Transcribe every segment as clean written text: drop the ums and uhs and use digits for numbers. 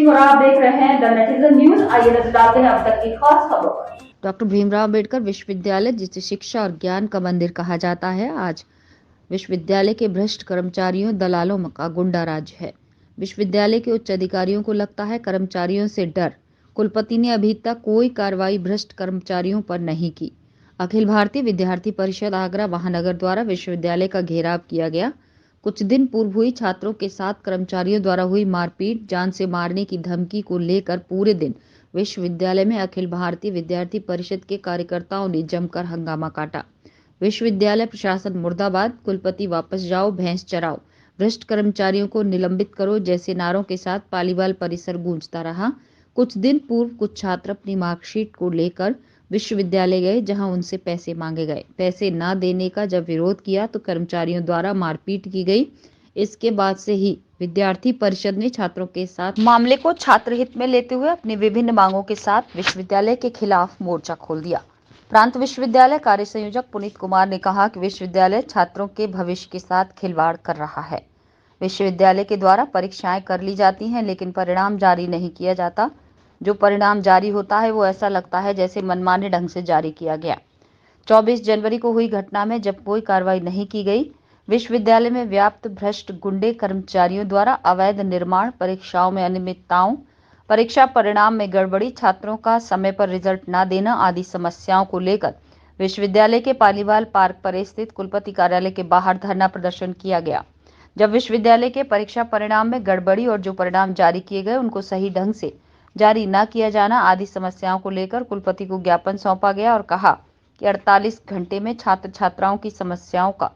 और आप देख रहे हैं द नेटिजन न्यूज। आइए नजर डालते हैं अब तक की खास खबरों पर। डॉक्टर भीमराव अंबेडकर विश्वविद्यालय, जिसे शिक्षा और ज्ञान का मंदिर कहा जाता है, आज विश्वविद्यालय के भ्रष्ट कर्मचारियों दलालों का गुंडा राज है। विश्वविद्यालय के उच्च अधिकारियों को लगता है कर्मचारियों से डर। कुलपति ने अभी तक कोई कार्रवाई भ्रष्ट कर्मचारियों पर नहीं की। अखिल भारतीय विद्यार्थी परिषद आगरा महानगर द्वारा विश्वविद्यालय का घेराव किया गया। कुछ दिन पूर्व हुई छात्रों के साथ कर्मचारियों द्वारा हुई मारपीट, जान से मारने की धमकी को लेकर पूरे दिन विश्वविद्यालय में अखिल भारतीय विद्यार्थी परिषद के कार्यकर्ताओं ने जमकर हंगामा काटा। विश्वविद्यालय प्रशासन मुर्दाबाद, कुलपति वापस जाओ, भैंस चराओ, भ्रष्ट कर्मचारियों को निलंबित करो जैसे नारों के साथ पालीवाल परिसर गूंजता रहा। कुछ दिन पूर्व कुछ छात्र अपनी मार्कशीट को लेकर विश्वविद्यालय गए, जहां उनसे पैसे मांगे गए। पैसे न देने का जब विरोध किया तो कर्मचारियों द्वारा मारपीट की गई। इसके बाद से ही विद्यार्थी परिषद ने छात्रों के साथ मामले को छात्र हित में लेते हुए अपनी विभिन्न मांगों के साथ विश्वविद्यालय के खिलाफ मोर्चा खोल दिया। प्रांत विश्वविद्यालय कार्य संयोजक पुनीत कुमार ने कहा कि विश्वविद्यालय छात्रों के भविष्य के साथ खिलवाड़ कर रहा है। विश्वविद्यालय के द्वारा परीक्षाएं कर ली जाती हैं, लेकिन परिणाम जारी नहीं किया जाता। जो परिणाम जारी होता है वो ऐसा लगता है जैसे मनमाने ढंग से जारी किया गया। 24 जनवरी को हुई घटना में जब कोई कार्रवाई नहीं की गई, विश्वविद्यालय में व्याप्त भ्रष्ट गुंडे कर्मचारियों द्वारा अवैध निर्माण, परीक्षाओं में अनियमितताओं, परीक्षा परिणाम में गड़बड़ी, छात्रों का समय पर रिजल्ट न देना आदि समस्याओं को लेकर विश्वविद्यालय के पालीवाल पार्क पर स्थित कुलपति कार्यालय के बाहर धरना प्रदर्शन किया गया। जब विश्वविद्यालय के परीक्षा परिणाम में गड़बड़ी और जो परिणाम जारी किए गए उनको सही ढंग से जारी न किया जाना आदि समस्याओं को लेकर कुलपति को ज्ञापन सौंपा गया और कहा कि 48 घंटे में छात्र छात्राओं की समस्याओं का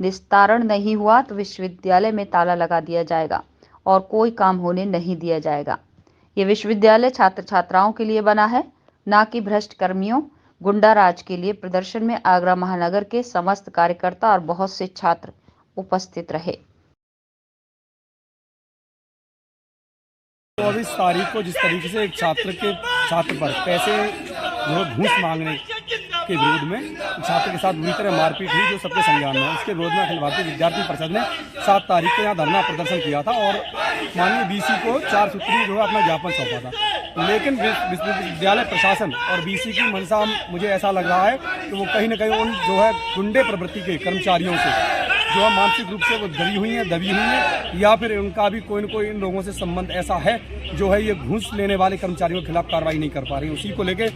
निस्तारण नहीं हुआ तो विश्वविद्यालय में ताला लगा दिया जाएगा और कोई काम होने नहीं दिया जाएगा। ये विश्वविद्यालय छात्र छात्राओं के लिए बना है, न कि भ्रष्ट कर्मियों गुंडा राज के लिए। प्रदर्शन में आगरा महानगर के समस्त कार्यकर्ता और बहुत से छात्र उपस्थित रहे। 24 तारीख को जिस तरीके से एक छात्र पर पैसे जो घूस मांगने के विरोध में छात्र के साथ बुरी तरह मारपीट हुई, जो सबके संज्ञान में है, उसके विरोध में अखिल भारतीय विद्यार्थी परिषद ने 7 तारीख को यहाँ धरना प्रदर्शन किया था और माननीय बीसी को 4 सूत्री जो है अपना ज्ञापन सौंपा था। लेकिन विश्वविद्यालय प्रशासन और बीसी की मंशा मुझे ऐसा लग रहा है कि वो कहीं न कहीं उन जो है गुंडे प्रवृत्ति के कर्मचारियों से जो है मानसिक रूप से वो दबी हुई हैं, या फिर उनका भी कोई न कोई इन लोगों से संबंध ऐसा है जो है ये घूस लेने वाले कर्मचारियों के खिलाफ कार्रवाई नहीं कर पा रही। उसी को लेके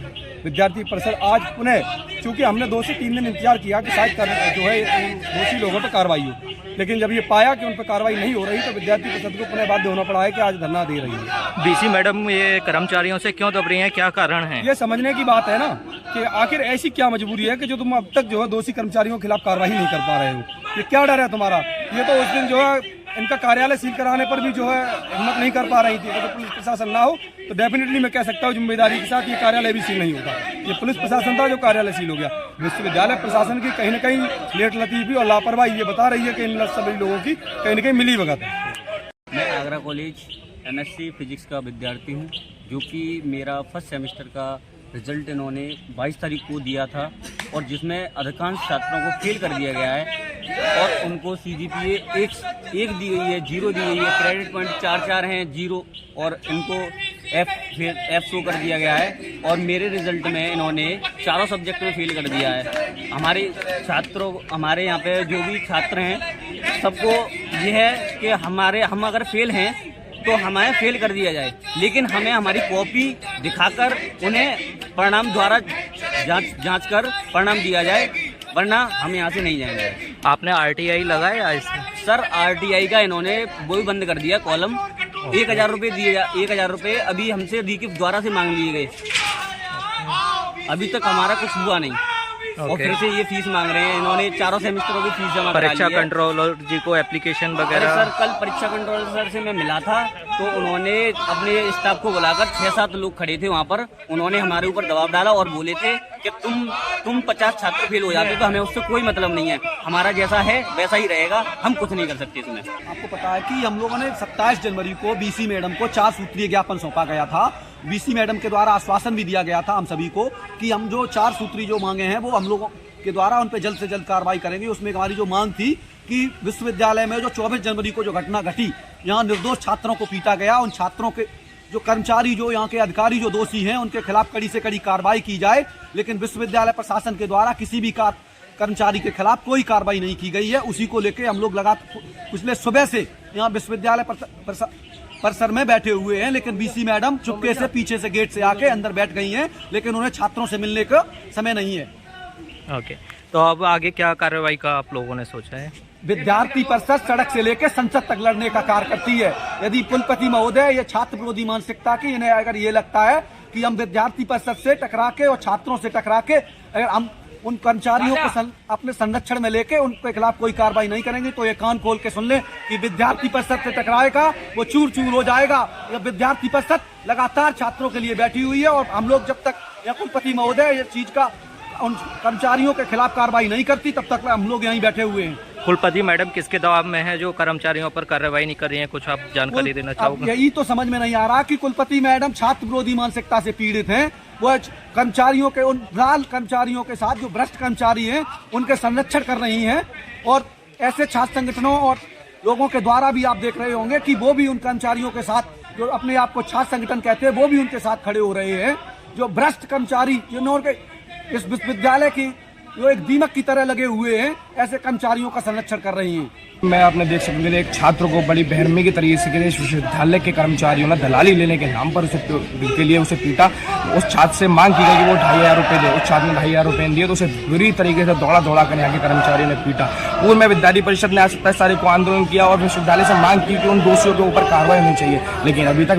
विद्यार्थी परिषद आज पुनः, चूंकि हमने 2 से 3 दिन इंतजार किया कि शायद जो है दोषी लोगों पर कार्रवाई हो, लेकिन जब ये पाया कि उन पर कार्रवाई नहीं हो रही तो विद्यार्थी परिषद को पुनः बाध्य होना पड़ा है कि आज धरना दे रही है। बीसी मैडम ये कर्मचारियों से क्यों दब रही हैं, क्या कारण है? ये समझने की बात है ना कि आखिर ऐसी क्या मजबूरी है कि जो तुम अब तक जो है दोषी कर्मचारियों के खिलाफ कार्रवाई नहीं कर पा रहे हो। ये क्या डर है तुम्हारा? ये तो उस दिन जो है इनका कार्यालय सील कराने पर भी जो है हिम्मत नहीं कर पा रही थी। अगर पुलिस प्रशासन ना हो तो डेफिनेटली मैं कह सकता हूँ जिम्मेदारी के साथ ये कार्यालय भी सील नहीं होता। ये पुलिस प्रशासन था जो कार्यालय सील हो गया। विश्वविद्यालय प्रशासन की कहीं न कहीं लेट लतीफी और लापरवाही ये बता रही है कि इन सभी लोगों की कहीं न कहीं मिली भगत है। मैं आगरा कॉलेज एमएससी फिजिक्स का विद्यार्थी हूँ, जो कि मेरा फर्स्ट सेमेस्टर का रिजल्ट इन्होंने 22 तारीख को दिया था और जिसमें अधिकांश छात्रों को फेल कर दिया गया है और उनको CGPA 1 दी गई है, 0 दी गई है, क्रेडिट पॉइंट 4 हैं, 0, और इनको F शो कर दिया गया है। और मेरे रिजल्ट में इन्होंने चारों सब्जेक्ट में फेल कर दिया है। हमारे यहाँ पे जो भी छात्र हैं सबको ये है कि हम अगर फेल हैं तो हमें फेल कर दिया जाए, लेकिन हमें हमारी कॉपी दिखाकर उन्हें परिणाम द्वारा जांच कर परिणाम दिया जाए, वरना हम यहाँ से नहीं जाएंगे। आपने RTI लगाया इसमें? सर RTI का इन्होंने वो भी बंद कर दिया, कॉलम 1000 रुपये दिए, 1000 रुपये अभी हमसे DKIF द्वारा से मांग लिए गए। अभी तक हमारा कुछ हुआ नहीं और फिर से ये फीस मांग रहे हैं। इन्होंने चारों सेमेस्टरों की फीस जमा करा ली है। परीक्षा कंट्रोलर जी को एप्लीकेशन वगैरह? सर कल परीक्षा कंट्रोलर सर से मैं मिला था तो उन्होंने अपने स्टाफ को बुलाकर 6-7 लोग खड़े थे वहाँ पर। उन्होंने हमारे ऊपर दबाव डाला और बोले थे कि तुम 50 छात्र फेल हो जाते तो हमें उससे कोई मतलब नहीं है, हमारा जैसा है वैसा ही रहेगा, हम कुछ नहीं कर सकते इसमें। आपको पता है कि हम लोगों ने 27 जनवरी को बीसी मैडम को 4 सूत्रीय ज्ञापन सौंपा गया था। बीसी मैडम के द्वारा आश्वासन भी दिया गया था हम सभी को कि हम जो 4 सूत्री जो मांगे हैं वो हम लोगों के द्वारा उन पर जल्द से जल्द कार्रवाई करेंगे। उसमें हमारी जो मांग थी कि विश्वविद्यालय में जो 24 जनवरी को जो घटना घटी, यहाँ निर्दोष छात्रों को पीटा गया, उन छात्रों के जो कर्मचारी, जो यहाँ के अधिकारी जो दोषी हैं, उनके खिलाफ कड़ी से कड़ी कार्रवाई की जाए। लेकिन विश्वविद्यालय प्रशासन के द्वारा किसी भी कर्मचारी के खिलाफ कोई कार्रवाई नहीं की गई है। उसी को लेकर हम लोग लगातार पिछले सुबह से यहाँ विश्वविद्यालय परिसर में बैठे हुए हैं। लेकिन बीसी मैडम चुपके से पीछे से गेट से आके अंदर बैठ गई हैं, लेकिन उन्हें छात्रों से मिलने का समय नहीं है। ओके, तो अब आगे क्या कार्रवाई का आप लोगों ने सोचा है? विद्यार्थी परिषद सड़क से लेकर संसद तक लड़ने का कार्य करती है। यदि कुलपति महोदय ये छात्र विरोधी मानसिकता की, इन्हें अगर ये लगता है कि हम विद्यार्थी परिषद से टकरा के और छात्रों से टकरा के अगर हम उन कर्मचारियों को अपने संरक्षण में लेके उनके खिलाफ कोई कार्रवाई नहीं करेंगे, तो ये कान खोल के सुन ले कि विद्यार्थी परिषद से टकराएगा वो चूर चूर हो जाएगा। विद्यार्थी परिषद लगातार छात्रों के लिए बैठी हुई है और हम लोग जब तक या कुलपति महोदय ये चीज का उन कर्मचारियों के खिलाफ कार्रवाई नहीं करती, तब तक हम लोग यहीं बैठे हुए हैं। कुलपति मैडम किसके दबाव में है जो कर्मचारियों पर कार्रवाई नहीं कर रही हैं? कुछ आप जानकारी देना चाहोगे? यही तो समझ में नहीं आ रहा कि कुलपति मैडम छात्र विरोधी मानसिकता से पीड़ित हैं। वो कर्मचारियों के, उन भ्राल कर्मचारियों के साथ जो भ्रष्ट कर्मचारी हैं उनके संरक्षण कर रही हैं। और ऐसे छात्र संगठनों और लोगों के द्वारा भी आप देख रहे होंगे कि वो भी उन कर्मचारियों के साथ, जो अपने आप को छात्र संगठन कहते हैं, वो भी उनके साथ खड़े हो रहे हैं। जो भ्रष्ट कर्मचारी जिन्होंने इस विश्वविद्यालय की जो एक दीमक की तरह लगे हुए हैं, ऐसे कर्मचारियों का संरक्षण कर रही हैं। मैं आपने देख सकते हैं एक छात्र को बड़ी बेरहमी के तरीके से विश्वविद्यालय के कर्मचारियों ने दलाली लेने के नाम पर उसे पीटा। उस छात्र से मांग की गई कि वो 2500 रुपये दे। उस छात्र ने 2500 रुपये दिए तो उसे बुरी तरीके से दौड़ा कर यहाँ के कर्मचारियों ने पीटा। पूर्व में विद्यार्थी परिषद ने आज 27 तारीख को आंदोलन किया और विश्वविद्यालय से मांग की कि उन दोषियों के ऊपर कार्रवाई होनी चाहिए, लेकिन अभी तक